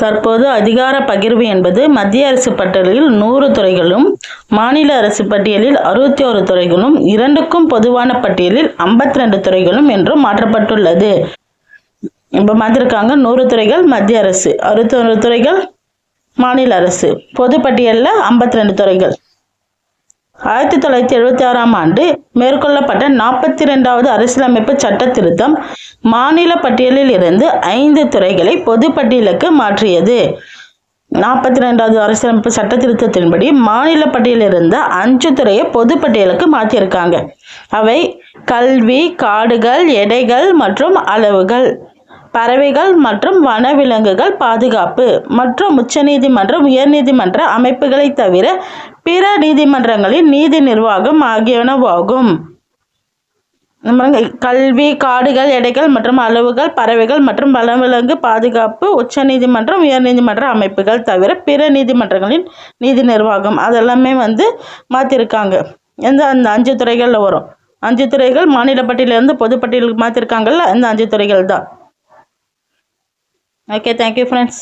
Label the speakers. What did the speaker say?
Speaker 1: தற்போது அதிகார பகிர்வு என்பது மத்திய அரசு பட்டியலில் 100 துறைகளும் மாநில அரசு பட்டியலில் 61 துறைகளும் இரண்டுக்கும் பொதுவான பட்டியலில் 52 துறைகளும் என்றும் மாற்றப்பட்டுள்ளது. இப்போ மாற்றிருக்காங்க. 100 துறைகள் மத்திய அரசு, 61 துறைகள் மாநில அரசு, பொது பட்டியலில் 52 துறைகள். 1976ஆம் ஆண்டு மேற்கொள்ளப்பட்ட 42வது அரசியலமைப்பு சட்ட திருத்தம் மாநில பட்டியலில் இருந்து 5 துறைகளை பொது பட்டியலுக்கு மாற்றியது. 42வது அரசியலமைப்பு சட்ட திருத்தத்தின்படி மாநில பட்டியலில் இருந்த 5 துறையை பொது பட்டியலுக்கு மாற்றியிருக்காங்க. அவை கல்வி, காடுகள், எடைகள் மற்றும் அளவுகள், பறவைகள் மற்றும் வனவிலங்குகள் பாதுகாப்பு மற்றும் உச்சநீதிமன்றம், உயர்நீதிமன்ற அமைப்புகளை தவிர பிற நீதிமன்றங்களின் நீதி நிர்வாகம் ஆகியனவாகும். கல்வி, காடுகள், எடைகள் மற்றும் அளவுகள், பறவைகள் மற்றும் வனவிலங்கு பாதுகாப்பு, உச்சநீதிமன்றம், உயர்நீதிமன்ற அமைப்புகள் தவிர பிற நீதிமன்றங்களின் நீதி நிர்வாகம் அதெல்லாமே மாற்றிருக்காங்க. அந்த 5 துறைகளில் வரும். 5 துறைகள் மாநில பட்டியலிருந்து பொது பட்டியலுக்கு மாற்றிருக்காங்கல்ல, அந்த 5 துறைகள் தான். Okay, thank you friends.